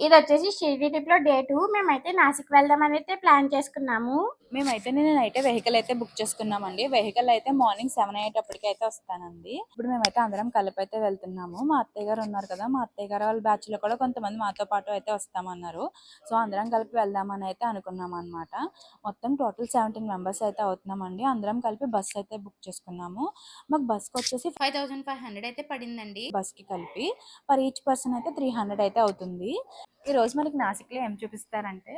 ఇది వచ్చేసి షిరిడి ట్రిప్ లో డే 2. మేమైతే నాసిక్ వెళ్దామని అయితే ప్లాన్ చేసుకున్నాము. మేమైతే నేనైతే వెహికల్ అయితే బుక్ చేసుకున్నామండి. వెహికల్ అయితే మార్నింగ్ 7 అయ్యేటప్పటికి అయితే వస్తానండి. ఇప్పుడు మేమైతే అందరం కలిపి అయితే వెళ్తున్నాము. మా అత్తయ్య గారు ఉన్నారు కదా, మా అత్తయ్య గారు వాళ్ళ బ్యాచ్ లో కూడా కొంతమంది మాతో పాటు అయితే వస్తామన్నారు. సో అందరం కలిపి వెళ్దామని అయితే అనుకున్నాం అనమాట. మొత్తం టోటల్ 17 మెంబర్స్ అయితే అవుతున్నామండి. అందరం కలిపి బస్ అయితే బుక్ చేసుకున్నాము. మాకు బస్కి వచ్చేసి 5500 అయితే పడిందండి. బస్ కి కలిపి పర్ ఈచ్ పర్సన్ అయితే 300 అయితే అవుతుంది. ఈ రోజు మనకి నాసిక్ లో ఏం చూపిస్తారంటే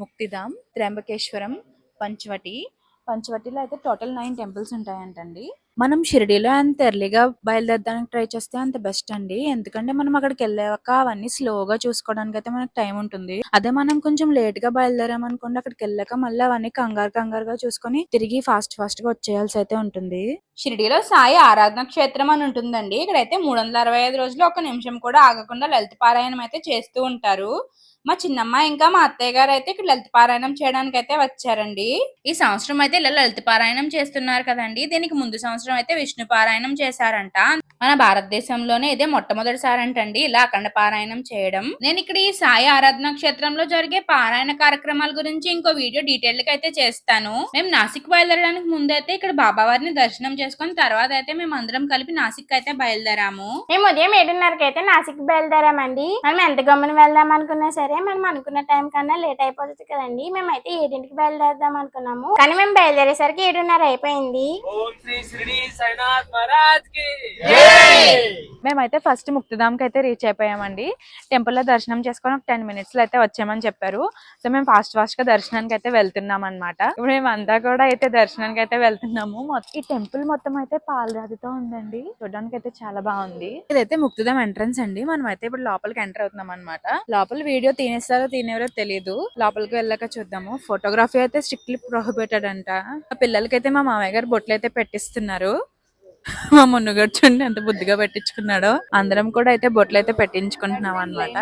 ముక్తిధామ్, త్ర్యంబకేశ్వరం, పంచవటిలో అయితే టోటల్ 9 టెంపుల్స్ ఉంటాయంటండి. మనం షిరిడీలో అంత ఎర్లీగా బయలుదేరడానికి ట్రై చేస్తే అంత బెస్ట్ అండి. ఎందుకంటే మనం అక్కడికి వెళ్ళాక అవన్నీ స్లోగా చూసుకోవడానికి అయితే మనకు టైం ఉంటుంది. అదే మనం కొంచెం లేట్ గా బయలుదేరామనుకోండి, అక్కడికి వెళ్ళాక మళ్ళీ అవన్నీ కంగారుగా చూసుకొని తిరిగి ఫాస్ట్ గా వచ్చేయాల్సి అయితే ఉంటుంది. షిరిడీలో సాయి ఆరాధన క్షేత్రం అని ఉంటుందండి. ఇక్కడైతే 365 రోజులు ఒక నిమిషం కూడా ఆగకుండా లలిత పారాయణం అయితే చేస్తూ ఉంటారు. మా చిన్నమ్మ ఇంకా మా అత్తయ్య గారు అయితే ఇక్కడ లలిత పారాయణం చేయడానికి అయితే వచ్చారండి. ఈ సంవత్సరం అయితే ఇలా లలిత పారాయణం చేస్తున్నారు కదండి. దీనికి ముందు సంవత్సరం అయితే విష్ణు పారాయణం చేశారంట. మన భారతదేశంలోనే ఇదే మొట్టమొదటిసారి అంటండి ఇలా అఖండ పారాయణం చేయడం. నేను ఇక్కడ ఈ సాయి ఆరాధన క్షేత్రంలో జరిగే పారాయణ కార్యక్రమాల గురించి ఇంకో వీడియో డీటెయిల్ గా అయితే చేస్తాను. మేము నాసిక్ బయలుదేరడానికి ముందు అయితే ఇక్కడ బాబావారిని దర్శనం చేసుకుని తర్వాత అయితే మేము అందరం కలిపి నాసిక్ అయితే బయలుదేరాము. మేము ఉదయం 7:30కి అయితే నాసిక్ బయలుదేరామండి. మనం ఎంత గమ్మున వెళ్దాం అనుకున్నా సరే మనం అనుకున్న టైం కన్నా లేట్ అయిపోతుంది కదండి. మేమైతే 7కి బయలుదేరదాం అనుకున్నాము, కానీ మేము బయలుదేరేసరికి 7:30 అయిపోయింది. మేమైతే ఫస్ట్ ముక్తిధామ్ కి అయితే రీచ్ అయిపోయామండి. టెంపుల్ లో దర్శనం చేసుకొని ఒక 10 మినిట్స్ లో అయితే వచ్చామని చెప్పారు. సో మేము ఫాస్ట్ గా దర్శనానికి అయితే వెళ్తున్నాం అనమాట. ఇప్పుడు మేము అంతా కూడా అయితే దర్శనానికి అయితే వెళ్తున్నాము. ఈ టెంపుల్ మొత్తం అయితే పాలరాతితో ఉందండి. చూడడానికి అయితే చాలా బాగుంది. ఇదైతే ముక్తిధామ్ ఎంట్రన్స్ అండి. మనం అయితే ఇప్పుడు లోపలికి ఎంటర్ అవుతున్నాం అనమాట. లోపల వీడియో తినేవరో తెలియదు. లోపలికి వెళ్ళాక చూద్దాము. ఫోటోగ్రఫీ అయితే స్ట్రిక్ట్లీ ప్రొహిబిటెడ్ అంట. పిల్లలకైతే మా మామయ్య గారు బొట్లు అయితే పెట్టిస్తున్నారు. మా మున్నుగారు చూడండి ఎంత బుద్ధిగా పెట్టించుకున్నాడో. అందరం కూడా అయితే బొట్లు అయితే పెట్టించుకుంటున్నాం అనమాట.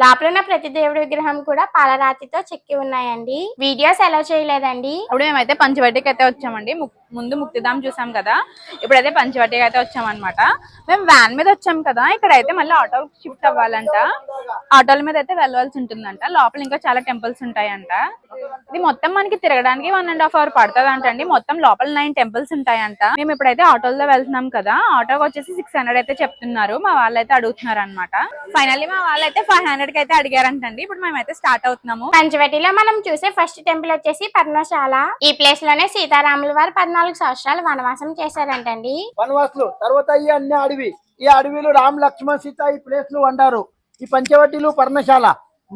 లోపల ఉన్న ప్రతి దేవుడి విగ్రహం కూడా పాలరాతితో చెక్కి ఉన్నాయండి. వీడియోస్ అలౌ చేయలేదండి. ఇప్పుడు మేమైతే పంచవటికి అయితే వచ్చామండి. ముందు ముక్తిధామ్ చూసాం కదా, ఇప్పుడైతే పంచవటికి అయితే వచ్చామన్నమాట. మేము వ్యాన్ మీద వచ్చాం కదా, ఇక్కడ అయితే మళ్ళీ ఆటో షిఫ్ట్ అవ్వాలంట. ఆటోల మీద అయితే వెళ్ళవలసి ఉంటుందంట. లోపల ఇంకా చాలా టెంపుల్స్ ఉంటాయంట. ఇది మొత్తం మనకి తిరగడానికి 1.5 hour పడుతుంది అంటండి. మొత్తం లోపల 9 టెంపుల్స్ ఉంటాయంట. మేము ఇప్పుడైతే ఆటోలో వెళ్తున్నాం కదా, ఆటోకి వచ్చేసి 600 అయితే చెప్తున్నారు. మా వాళ్ళు అయితే అడుగుతున్నారు అనమాట. ఫైనల్లీ మా వాళ్ళు అయితే 500 కి అయితే అడిగారంటండి. ఇప్పుడు మేమైతే స్టార్ట్ అవుతున్నాము. పంచవటిలో మనం చూసే ఫస్ట్ టెంపుల్ వచ్చేసి పర్ణశాల. ఈ ప్లేస్ లోనే సీతారాముల వారు 14 సంవత్సరాలు వనవాసం చేశారంటండి. వనవాసులు తర్వాత ఈ అన్ని అడవి, ఈ అడవిలో రామ్ లక్ష్మణ్ సీత ఈ ప్లేస్ లు వండారు. ఈ పంచవటిలు పర్ణశాల.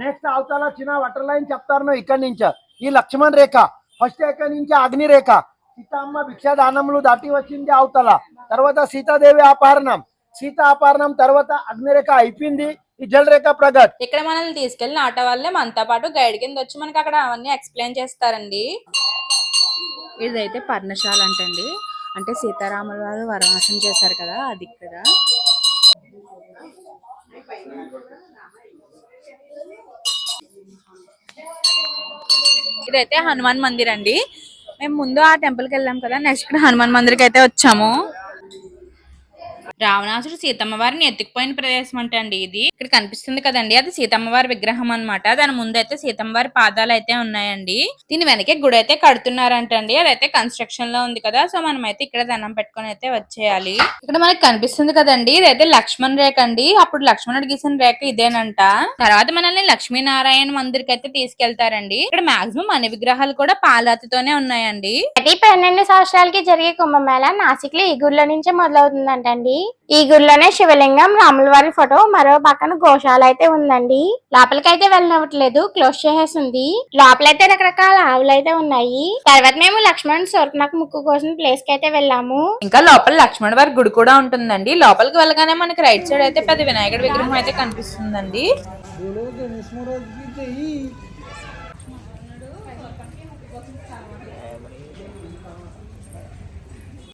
నెక్స్ట్ అవతల చిన్న వాటర్ లైన్ చెప్తారు ఇక్కడి నుంచి. ఈ లక్ష్మణ్ రేఖ ఫస్ట్ ఎక్కడి నుంచి అగ్ని రేఖ. సీతమ్మ భిక్షాదానములు దాటి వచ్చింది అవతల. తర్వాత సీతాదేవి అపహరణం, సీత అపహరణం తర్వాత అగ్నిరేఖ అయిపోయింది. ఈ జలరేఖ ప్రగట్. ఇక్కడ మనల్ని తీసుకెళ్లిన ఆటో వాళ్ళే మనతో పాటు గైడ్ కింద వచ్చి మనకి అక్కడ అవన్నీ ఎక్స్ప్లెయిన్ చేస్తారండి. ఇదైతే పర్ణశాల అంటండి. అంటే సీతారాముల వారు వనవాసం చేశారు కదా, అది ఇక్కడ. ఇదైతే హనుమాన్ మందిర్ అండి. మేము ముందు ఆ టెంపుల్ కి వెళ్ళాం కదా, నెక్స్ట్ ఇక్కడ హనుమాన్ మందిర్ కి అయితే వచ్చాము. రావణాసుడు సీతమ్మ వారిని ఎత్తుకుపోయిన ప్రదేశం అంటే అండి ఇది. ఇక్కడ కనిపిస్తుంది కదండి, అది సీతమ్మ వారి విగ్రహం అనమాట. దాని ముందు అయితే సీతమ్మ వారి పాదాలు అయితే ఉన్నాయండి. దీని వెనకే గుడి అయితే కడుతున్నారంటండి. అదైతే కన్స్ట్రక్షన్ లో ఉంది కదా, సో మనం అయితే ఇక్కడ దండం పెట్టుకుని అయితే వచ్చేయాలి. ఇక్కడ మనకి కనిపిస్తుంది కదండి, ఇదైతే లక్ష్మణ్ రేఖ అండి. అప్పుడు లక్ష్మణుడు గీసిన రేఖ ఇదేనంట. తర్వాత మనల్ని లక్ష్మీనారాయణ మందిర్ కి అయితే తీసుకెళ్తారండి. ఇక్కడ మాక్సిమం అన్ని విగ్రహాలు కూడా పాలరాతితోనే ఉన్నాయండి. 12 సంవత్సరాలకి జరిగే కుంభమేళ నాసిక్ లో ఈ గుడిలో నుంచే మొదలవుతుందంటండి. ఈ గుడిలోనే శివలింగం, రాముల వారి ఫోటో, మరో పక్కన గోశాల అయితే ఉందండి. లోపలికైతే వెళ్ళనివ్వట్లేదు, క్లోజ్ చేసేసింది. లోపలైతే రకరకాల ఆవులు అయితే ఉన్నాయి. తర్వాత మేము లక్ష్మణ్ సోర్పనకు ముక్కు కోసం ప్లేస్ కి అయితే వెళ్ళాము. ఇంకా లోపల లక్ష్మణ్ వారి గుడి కూడా ఉంటుందండి. లోపలికి వెళ్ళగానే మనకి రైట్ సైడ్ అయితే పెద్ద వినాయకుడి విగ్రహం అయితే కనిపిస్తుందండి.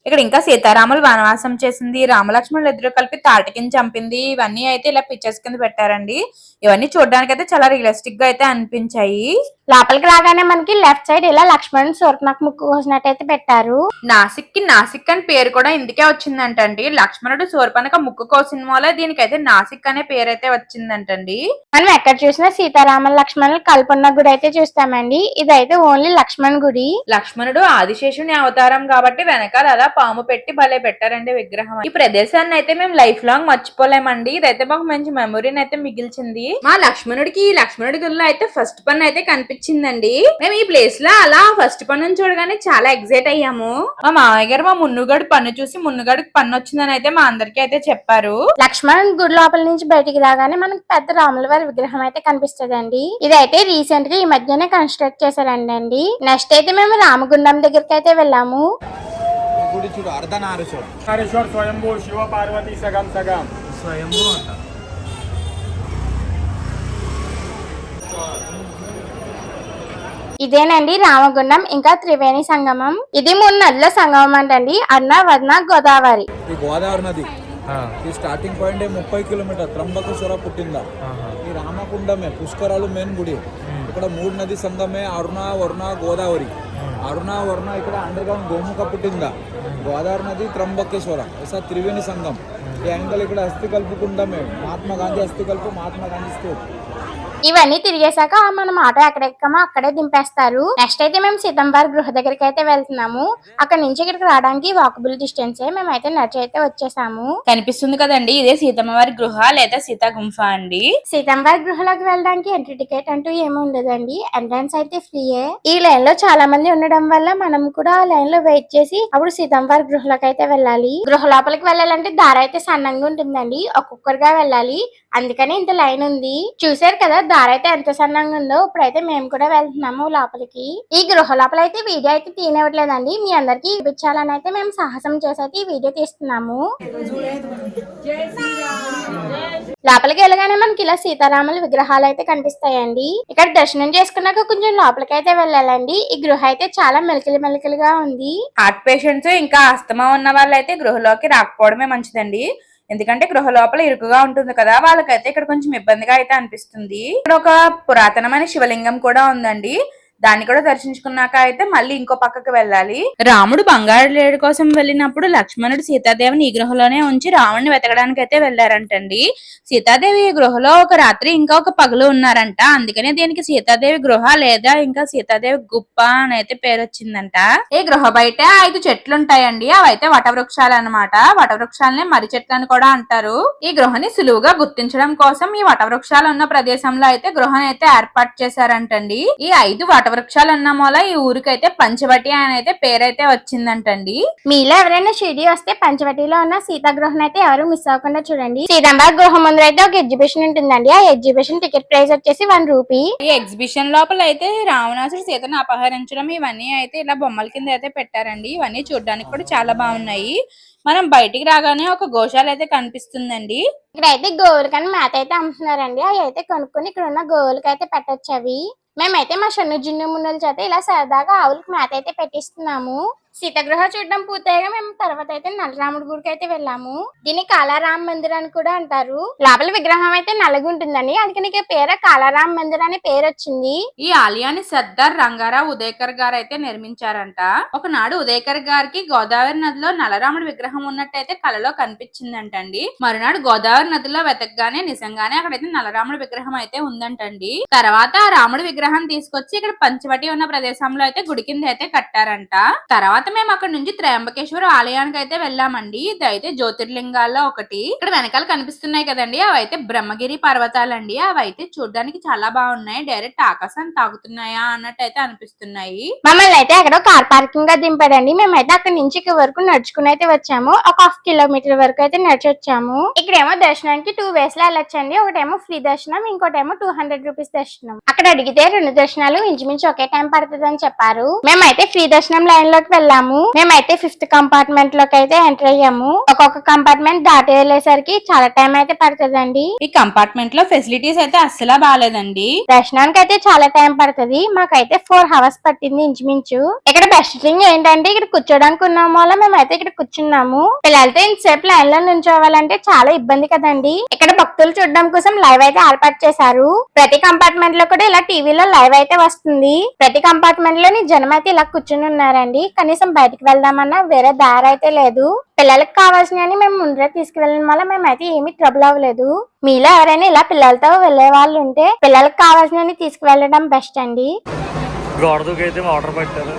ఇక్కడ ఇంకా సీతారాములు వనవాసం చేసింది, రామలక్ష్మణులు ఇద్దరు కలిపి తాటకిని చంపింది, ఇవన్నీ అయితే ఇలా పిక్చర్స్ కింద పెట్టారండి. ఇవన్నీ చూడడానికి అయితే చాలా రియలిస్టిక్ గా అయితే అనిపించాయి. లోపలికి రాగానే మనకి లెఫ్ట్ సైడ్ ఇలా లక్ష్మణ్ శూర్పణఖ ముక్కు కోసినట్టయితే పెట్టారు. నాసిక్ అని పేరు కూడా ఇందుకే వచ్చిందంటండి. లక్ష్మణుడు శూర్పణఖ ముక్కు కోసిన వల్ల దీనికైతే నాసిక్ అనే పేరు అయితే వచ్చిందంటండి. మనం ఎక్కడ చూసినా సీతారామ లక్ష్మణులు కల్పన్న గుడి అయితే చూస్తామండి. ఇదైతే ఓన్లీ లక్ష్మణ్ గుడి. లక్ష్మణుడు ఆదిశేషుని అవతారం కాబట్టి వెనకాల అలా పాము పెట్టి భలే పెట్టారండి విగ్రహం. ఈ ప్రదేశాన్ని అయితే మేము లైఫ్ లాంగ్ మర్చిపోలేమండి. ఇదైతే మాకు మంచి మెమొరీని అయితే మిగిల్చింది. మా లక్ష్మణుడికి ఈ లక్ష్మణుడి గుడిలో అయితే ఫస్ట్ పన్ను అయితే కనిపించిందండి. మేము ఈ ప్లేస్ లో అలా ఫస్ట్ పన్ను చూడగానే చాలా ఎక్సైట్ అయ్యాము. మా మామయ్య గారు మా మున్నుగడు పన్ను చూసి మున్నుగడికి పన్ను వచ్చిందని అయితే మా అందరికి అయితే చెప్పారు. లక్ష్మణ్ గుడి లోపల నుంచి బయటికి రాగానే మనకి పెద్ద రాముల వారి విగ్రహం అయితే కనిపిస్తుందండి. ఇదైతే రీసెంట్ గా ఈ మధ్యనే కన్స్ట్రక్ట్ చేశారండి. నెక్స్ట్ అయితే మేము రామగుండం దగ్గరికి అయితే వెళ్ళాము. అర్ధనారీశ్వర స్వయంభూ శివ పార్వతి సగం సగం స్వయంభూ అంట. ఇదేనండి రామగుండం ఇంకా త్రివేణి సంగమం. ఇది 3 నదుల సంగమం అంటండి. అర్ణ వదన గోదావరి. ఈ గోదావరి నది ఈ స్టార్టింగ్ పాయింట్ 30 కిలోమీటర్ త్రంబకేశ్వర పుట్టిందా. ఈ రామకుండమే పుష్కరాలు మెయిన్ గుడి. ఇక్కడ 3 నది సంగమే అరుణ వరుణ గోదావరి. అరుణ వరుణ ఇక్కడ అండర్ గ్రౌండ్ గోముఖ పుట్టిందా. గోదావరి నది త్రంబకేశ్వర త్రివేణి సంగం. ఈ యాంగల్ ఇక్కడ అస్థి కలుపుకుండమే మహాత్మా గాంధీ అస్థి కలుపు మహాత్మా గాంధీ స్తూప్. ఇవన్నీ తిరిగేశాక మనం ఆటో ఎక్కడెక్కమో అక్కడే దింపేస్తారు. నెక్స్ట్ అయితే మేము సీతంవారి గృహ దగ్గరికి అయితే వెళ్తున్నాము. అక్కడ నుంచి ఇక్కడికి రావడానికి వాకబుల్ డిస్టెన్స్. మేమైతే నడిచి అయితే వచ్చేసాము. కనిపిస్తుంది కదండి, ఇదే సీతమ్మవారి గృహ లేదా సీతా గుంఫ అండి. సీతంవారి గృహలోకి వెళ్ళడానికి ఎంట్రీ టికెట్ అంటూ ఏమి ఉండదండి. ఎంట్రన్స్ అయితే ఫ్రీయే. ఈ లైన్ లో చాలా మంది ఉండడం వల్ల మనం కూడా ఆ లైన్ లో వెయిట్ చేసి అప్పుడు సీతంవారి గృహలోకి అయితే వెళ్ళాలి. గృహ లోపలికి వెళ్ళాలంటే దారి అయితే సన్నంగా ఉంటుందండి. ఒక్కొక్కరుగా వెళ్ళాలి, అందుకని ఇంత లైన్ ఉంది. చూసారు కదా దారి అయితే ఎంత సన్నంగా ఉందో. ఇప్పుడైతే మేము కూడా వెళ్తున్నాము లోపలికి. ఈ గృహ లోపల అయితే వీడియో అయితే తీయనివ్వట్లేదండి. మీ అందరికి చూపించాలని అయితే మేము సాహసం చేసి అయితే ఈ వీడియో తీస్తున్నాము. లోపలికి వెళ్ళగానే మనకి ఇలా సీతారాముల విగ్రహాలు అయితే కనిపిస్తాయండి. ఇక్కడ దర్శనం చేసుకున్నాక కొంచెం లోపలికి అయితే వెళ్ళాలండి. ఈ గృహ అయితే చాలా మెలికలుగా ఉంది. హార్ట్ పేషెంట్స్ ఇంకా ఆస్తమా ఉన్న వాళ్ళైతే గృహలోకి రాకపోవడమే మంచిదండి. ఎందుకంటే గృహ లోపల ఇరుకుగా ఉంటుంది కదా, వాళ్ళకైతే ఇక్కడ కొంచెం ఇబ్బందిగా అయితే అనిపిస్తుంది. ఇక్కడ ఒక పురాతనమైన శివలింగం కూడా ఉందండి. దాన్ని కూడా దర్శించుకున్నాక అయితే మళ్ళీ ఇంకో పక్కకు వెళ్ళాలి. రాముడు బంగారు లేడి కోసం వెళ్ళినప్పుడు లక్ష్మణుడు సీతాదేవిని ఈ గృహలోనే ఉంచి రాముడిని వెతకడానికి అయితే వెళ్లారంటండి. సీతాదేవి ఈ గృహలో ఒక రాత్రి ఇంకా ఒక పగలు ఉన్నారంట. అందుకనే దీనికి సీతాదేవి గృహ లేదా ఇంకా సీతాదేవి గుప్ప అని అయితే పేరు వచ్చిందంట. ఈ గృహ బయట 5 చెట్లు ఉంటాయండి. అవైతే వటవృక్షాలు అన్నమాట. వటవృక్షాలనే మర్రి చెట్లు అని కూడా అంటారు. ఈ గృహని సులువుగా గుర్తించడం కోసం ఈ వటవృక్షాలు ఉన్న ప్రదేశంలో అయితే గృహని అయితే ఏర్పాటు చేశారంటండి. ఈ 5 వటవృక్షాలు ఉన్న మూల ఈ ఊరికైతే పంచవటి అని అయితే పేరైతే వచ్చిందంటండి. మీలో ఎవరైనా షిరిడి వస్తే పంచవటిలో ఉన్న సీతా గృహం అయితే ఎవరు మిస్ అవ్వకుండా చూడండి. సీతాంబాగ్ గృహం ముందు అయితే ఒక ఎగ్జిబిషన్ ఉంటుందండి. ఆ ఎగ్జిబిషన్ టికెట్ ప్రైస్ వచ్చేసి 1 రూపీ. ఈ ఎగ్జిబిషన్ లోపల అయితే రావణాసుడు సీతను అపహరించడం ఇవన్నీ అయితే ఇలా బొమ్మల కింద అయితే పెట్టారండి. ఇవన్నీ చూడడానికి కూడా చాలా బాగున్నాయి. మనం బయటికి రాగానే ఒక గోశాల అయితే కనిపిస్తుందండి. ఇక్కడ అయితే గోవులకని మేత అయితే అమ్ముతున్నారండి. అవి అయితే కొనుక్కొని ఇక్కడ ఉన్న గోవులకి అయితే పెట్టొచ్చు. అవి మేమైతే మా షన్ను జున్ను మున్నుల చేత ఇలా సరదాగా ఆవులకి మేత అయితే పెట్టిస్తున్నాము. సీతగృహ చూడడం పూర్తయిగా మేము తర్వాత అయితే నల్లరాముడి గుడికి అయితే వెళ్ళాము. దీన్ని కాలారాం మందిర్ అని కూడా అంటారు. లోపల విగ్రహం అయితే నల్లగుంటుందని అందుకని పేరు కాలారాం మందిర్ అనే పేరు వచ్చింది. ఈ ఆలయాన్ని సర్దార్ రంగారావు ఉదయకర్ గారు అయితే నిర్మించారంట. ఒకనాడు ఉదయకర్ గారికి గోదావరి నదిలో నల్లరాముడి విగ్రహం ఉన్నట్టయితే కలలో కనిపించిందంటండి. మరునాడు గోదావరి నదిలో వెతకగానే నిజంగానే అక్కడైతే నల్లరాముడి విగ్రహం అయితే ఉందంటండి. తర్వాత ఆ రాముడి విగ్రహం తీసుకొచ్చి ఇక్కడ పంచవటి ఉన్న ప్రదేశంలో అయితే గుడి కింద అయితే కట్టారంట. తర్వాత మేము అక్కడ నుంచి త్రయంబకేశ్వర ఆలయానికి అయితే వెళ్ళామండి. ఇది అయితే జ్యోతిర్లింగాల్లో ఒకటి. ఇక్కడ వెనకాల కనిపిస్తున్నాయి కదండి, అవైతే బ్రహ్మగిరి పర్వతాలండి. అవైతే చూడడానికి చాలా బాగున్నాయి. డైరెక్ట్ ఆకాశాన్ని తాగుతున్నాయా అన్నట్టు అయితే అనిపిస్తున్నాయి. మమ్మల్ని అయితే అక్కడ కార్ పార్కింగ్ గా దింపాడండి. మేమైతే అక్కడ నుంచి ఇక్కడ వరకు నడుచుకుని అయితే వచ్చాము. ఒక 1/2 కిలోమీటర్ వరకు అయితే నడిచి వచ్చాము. ఇక్కడేమో దర్శనానికి 2 వేస్ లో వెళ్ళొచ్చండి. ఒకటేమో ఫ్రీ దర్శనం, ఇంకోటేమో 200 రూపీస్ దర్శనం. అక్కడ అడిగితే 2 దర్శనాలు ఇంచుమించు ఒకే టైం పడుతుంది అని చెప్పారు. మేమైతే ఫ్రీ దర్శనం లైన్ లోకి వెళ్ళాము. వెళ్ళాము. మేమైతే 5th కంపార్ట్మెంట్ లోకి అయితే ఎంటర్ అయ్యాము. ఒక్కొక్క కంపార్ట్మెంట్ దాటి వెళ్ళేసరికి చాలా టైం అయితే పడుతుందండి. ఈ కంపార్ట్మెంట్ లో ఫెసిలిటీస్ అయితే అస్సలు బాగాలేదండి. దర్శనానికి అయితే చాలా టైం పడుతుంది. మాకైతే 4 hours పట్టింది ఇంచుమించు. ఇక్కడ బెస్ట్ థింగ్ ఏంటంటే ఇక్కడ కూర్చోడానికి ఉన్న వల్ల మేమైతే ఇక్కడ కూర్చున్నాము. పిల్లలతో ఇంతసేపు లైన్ లో నుంచోవాలంటే చాలా ఇబ్బంది కదండి. ఇక్కడ భక్తులు చూడడం కోసం లైవ్ అయితే ఏర్పాటు చేశారు. ప్రతి కంపార్ట్మెంట్ లో కూడా ఇలా టీవీలో లైవ్ అయితే వస్తుంది. ప్రతి కంపార్ట్మెంట్ లోని జనం అయితే ఇలా కూర్చుని ఉన్నారండి. కనీసం బయటికి వెళ్దామన్నా వేరే దారి అయితే లేదు. పిల్లలకు కావాల్సినవి మేము ముందరే తీసుకువెళ్ళడం వల్ల మేమైతే ఏమీ ట్రబుల్ అవ్వలేదు. మీలో ఎవరైనా ఇలా పిల్లలతో వెళ్లే వాళ్ళు ఉంటే పిల్లలకు కావాల్సినవి తీసుకువెళ్ళడం బెస్ట్ అండి. గోడ దూకైతే వాటర్ పట్టారు.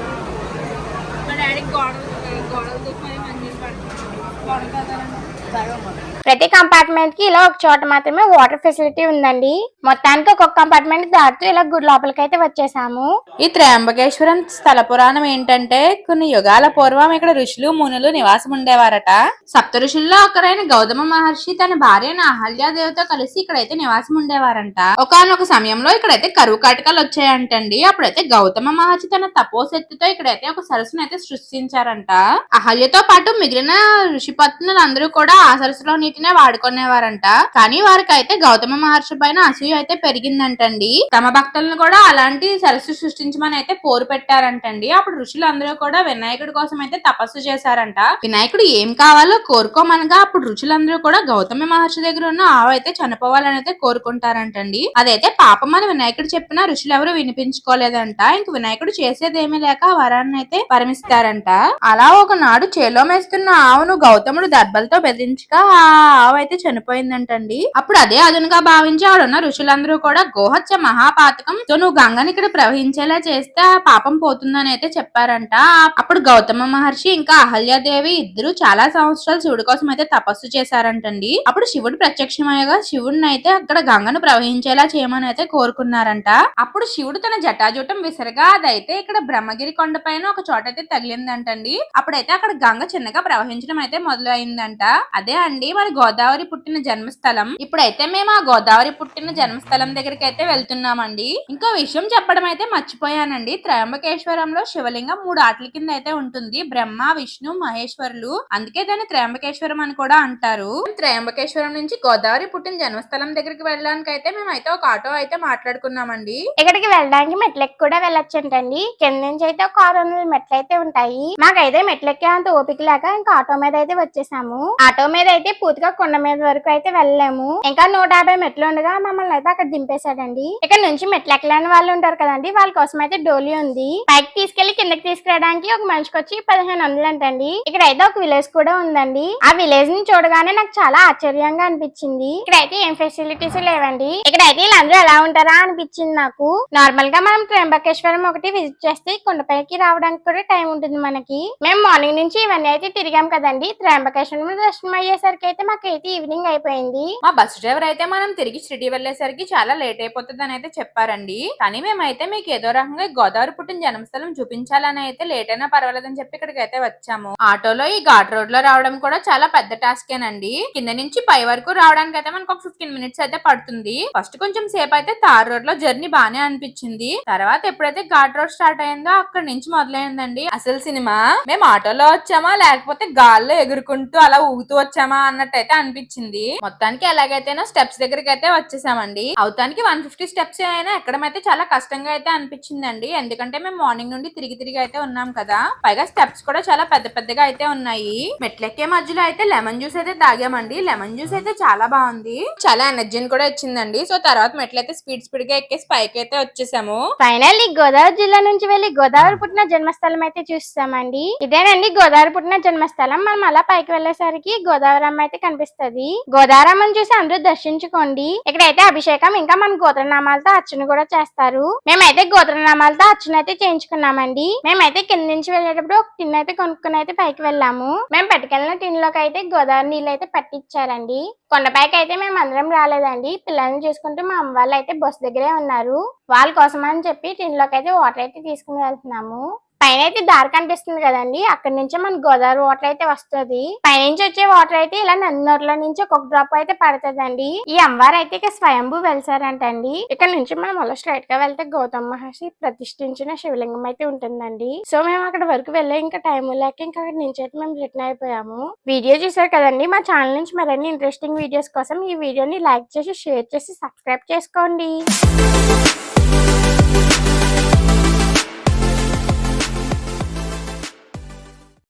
ప్రతి కంపార్ట్మెంట్ కి ఇలా ఒక చోట మాత్రమే వాటర్ ఫెసిలిటీ ఉందండి. మొత్తానికి ఒక్కొక్క కంపార్ట్మెంట్ దాటుతూ ఇలా గుడి లోపలికి అయితే వచ్చేసాము. ఈ త్రయంబకేశ్వరం స్థల పురాణం ఏంటంటే కొన్ని యుగాల పూర్వం ఇక్కడ ఋషులు మునులు నివాసం ఉండేవారట. సప్త ఋషుల్లో ఒకరైన గౌతమ మహర్షి తన భార్యను అహల్యాదేవితో కలిసి ఇక్కడైతే నివాసం ఉండేవారంట. ఒకానొక సమయంలో ఇక్కడైతే కరువు కాటకాలు వచ్చాయంటండి. అప్పుడైతే గౌతమ మహర్షి తన తపోశక్తితో ఇక్కడైతే ఒక సరస్సును అయితే సృష్టించారంట. అహల్యతో పాటు మిగిలిన ఋషిపత్నులు అందరూ కూడా ఆ సరస్సులో నీటినే వాడుకునేవారంట. కానీ వారికి అయితే గౌతమ మహర్షి పైన అసూయ అయితే పెరిగిందంటండి. తమ భక్తులను కూడా అలాంటి సరస్సు సృష్టించమని అయితే పోరు పెట్టారంటండి. అప్పుడు ఋషులు అందరూ కూడా వినాయకుడి కోసం అయితే తపస్సు చేశారంట. వినాయకుడు ఏం కావాలో కోరుకోమనగా అప్పుడు ఋషులందరూ కూడా గౌతమ మహర్షి దగ్గర ఉన్న ఆవు అయితే చనిపోవాలని అయితే కోరుకుంటారంటండి. అదైతే పాపం అని వినాయకుడు చెప్పినా ఋషులు ఎవరు వినిపించుకోలేదంట. ఇంక వినాయకుడు చేసేదేమీ లేక ఆ వరాన్ని అయితే పరమిస్తారంట. అలా ఒకనాడు చేలో మేస్తున్న ఆవును గౌతముడు దర్భలతో బెదిరించగా ఆ ఆవు అయితే చనిపోయిందంటండి. అప్పుడు అదే అదునుగా భావించి ఆడున్న ఋషులందరూ కూడా గోహత్య మహాపాతకంతో నువ్వు గంగని ఇక్కడ ప్రవహించేలా చేస్తే ఆ పాపం పోతుందని అయితే చెప్పారంట. అప్పుడు గౌతమ మహర్షి ఇంకా అహల్యాదేవి ఇద్దరు చాలా సంవత్సరాలు శివుడి కోసం అయితే తపస్సు చేశారంటండి. అప్పుడు శివుడు ప్రత్యక్షమయ్యగా శివుడిని అయితే అక్కడ గంగను ప్రవహించేలా చేయమని అయితే కోరుకున్నారంట. అప్పుడు శివుడు తన జటాజూటం విసరగా అదైతే ఇక్కడ బ్రహ్మగిరి కొండ పైన ఒక చోట అయితే తగిలిందంటండి. అప్పుడైతే అక్కడ గంగ చిన్నగా ప్రవహించడం అయితే మొదలు అయిందంట. అదే అండి మన గోదావరి పుట్టిన జన్మస్థలం. ఇప్పుడైతే మేము ఆ గోదావరి పుట్టిన జన్మస్థలం దగ్గరికి అయితే వెళ్తున్నామండి. ఇంకో విషయం చెప్పడం అయితే మర్చిపోయానండి. త్రయంబకేశ్వరంలో శివలింగం 3 ఆటల కింద అయితే ఉంటుంది. బ్రహ్మ, విష్ణు, మహేశ్వరులు. అందుకే దాన్ని త్రయంబకేశ్వరం అని కూడా అంటారు. త్రయంబకేశ్వరం నుంచి గోదావరి పుట్టిన జన్మస్థలం దగ్గరికి వెళ్ళడానికి అయితే మేమైతే ఒక ఆటో అయితే మాట్లాడుకున్నామండి. ఇక్కడికి వెళ్ళడానికి మెట్లెక్కి కూడా వెళ్ళొచ్చంటండి. కింద నుంచి అయితే ఒక 600 మెట్లు అయితే ఉంటాయి. మాకైతే మెట్లెక్కే అంత ఓపిక లేక ఇంకా ఆటో మీద అయితే వచ్చేసాము. ఆటో మీద అయితే పూర్తిగా కొండ మీద వరకు అయితే వెళ్ళలేము. ఇంకా 150 మెట్లు ఉండగా మమ్మల్ని అయితే అక్కడ దింపేశాడండి. ఇక్కడ నుంచి మెట్లు ఎక్కలేని వాళ్ళు ఉంటారు కదండి, వాళ్ళ కోసం అయితే డోలీ ఉంది. పైకి తీసుకెళ్లి కిందకి తీసుకురావడానికి ఒక మనిషికి వచ్చి 1500 అంటండి. ఇక్కడ అయితే ఒక విలేజ్ కూడా ఉందండి. ఆ విలేజ్ ని చూడగానే నాకు చాలా ఆశ్చర్యంగా అనిపించింది. ఇక్కడైతే ఏం ఫెసిలిటీస్ లేవండి. ఇక్కడైతే వీళ్ళందరూ ఎలా ఉంటారా అనిపించింది నాకు. నార్మల్ గా మనం త్రయంబకేశ్వరం ఒకటి విజిట్ చేస్తే కొండపైకి రావడానికి కూడా టైం ఉంటుంది మనకి. మేము మార్నింగ్ నుంచి ఇవన్నీ అయితే తిరిగాం కదండి. త్రయంబకేశ్వరం దర్శనం అయ్యేసరికి అయితే మాకైతే ఈవినింగ్ అయిపోయింది. మా బస్ డ్రైవర్ అయితే మనం తిరిగి షిరిడి వెళ్లేసరికి చాలా లేట్ అయిపోతుంది అని అయితే చెప్పారండి. కానీ మేమైతే మీకు ఏదో రకంగా గోదావరి పుట్టిన జన్మస్థలం చూపించాలని అయితే లేట్ అయినా పర్వాలేదని చెప్పి ఇక్కడికి అయితే వచ్చాము. ఆటోలో ఈ ఘాట్ రోడ్ లో రావడం కూడా చాలా పెద్ద టాస్కేనండి. కింద నుంచి పై వరకు రావడానికి అయితే మనకు ఒక 15 మినిట్స్ అయితే పడుతుంది. ఫస్ట్ కొంచెం సేపు అయితే తార్ రోడ్ లో జర్నీ బానే అనిపించింది. తర్వాత ఎప్పుడైతే ఘాట్ రోడ్ స్టార్ట్ అయిందో అక్కడి నుంచి మొదలైందండి అసలు సినిమా. మేము ఆటోలో వచ్చామా లేకపోతే గాల్లో ఎగురుకుంటూ అలా ఊగుతూ వచ్చామా అన్నట్టు అయితే అనిపించింది. మొత్తానికి ఎలాగైతేనో స్టెప్స్ దగ్గరికి అయితే వచ్చేసామండి. అవుతానికి 150 స్టెప్స్ అయినా ఎక్కడం అయితే చాలా కష్టంగా అయితే అనిపించిందండి. ఎందుకంటే మేము మార్నింగ్ నుండి తిరిగి అయితే ఉన్నాం కదా. పైగా స్టెప్స్ కూడా చాలా పెద్ద పెద్దగా అయితే ఉన్నాయి. మెట్లెక్కే మధ్యలో అయితే లెమన్ జ్యూస్ అయితే తాగామండి. లెమన్ జ్యూస్ అయితే చాలా బాగుంది, చాలా ఎనర్జీని కూడా ఇచ్చిందండి. సో తర్వాత మెట్లయితే స్పీడ్ గా ఎక్కేసి పైకి అయితే వచ్చేసాము. ఫైనల్లీ గోదావరి జిల్లా నుంచి వెళ్లి గోదావరి పుట్టిన జన్మస్థలం అయితే చూస్తామండి. ఇదేనండి గోదావరి పుట్టిన జన్మస్థలం. మనం అలా పైకి వెళ్ళేసరికి గోదావరి అమ్మ అయితే కనిపిస్తది. గోదావరి అమ్మని చూసి అందరూ దర్శించుకోండి. ఇక్కడైతే అభిషేకం ఇంకా మన గోత్రనామాలతో అర్చన కూడా చేస్తారు. మేమైతే గోత్రనామాలతో అర్చన అయితే చేయించుకున్నామండి. మేమైతే కింద నుంచి వెళ్ళేటప్పుడు ఒక టిన్ అయితే కొనుక్కుని అయితే పైకి వెళ్ళాము. మేము పట్టుకెళ్ళిన టిన్ లోకి అయితే గోదావరి నీళ్ళు అయితే పట్టించారండి. కొండపైకి అయితే మేము అందరం రాలేదండి. పిల్లల్ని చూసుకుంటూ మా అమ్మ వాళ్ళు అయితే బస్సు దగ్గరే ఉన్నారు. వాళ్ళ కోసం అని చెప్పి టిన్ లోకి అయితే వాటర్ అయితే తీసుకుని వెళ్తున్నాము. పైన అయితే దారి కనిపిస్తుంది కదండి, అక్కడ నుంచే మన గోదావరి వాటర్ అయితే వస్తుంది. పైనుంచి వచ్చే వాటర్ అయితే ఇలా నది నోట్ల నుంచి ఒక్కొక్క డ్రాప్ అయితే పడుతుందండి. ఈ అమ్మవారు అయితే ఇక స్వయంభూ వెళ్తారంటండి. ఇక్కడ నుంచి మనం అలా స్ట్రైట్ గా వెళ్తే గౌతమ్ మహర్షి ప్రతిష్ఠించిన శివలింగం అయితే ఉంటుందండి. సో మేము అక్కడ వరకు వెళ్ళే ఇంకా టైం లేక ఇంకా అక్కడ నుంచి అయితే మేము రిటర్న్ అయిపోయాము. వీడియో చూసారు కదండి, మా ఛానల్ నుంచి మరిన్ని ఇంట్రెస్టింగ్ వీడియోస్ కోసం ఈ వీడియోని లైక్ చేసి షేర్ చేసి సబ్స్క్రైబ్ చేసుకోండి.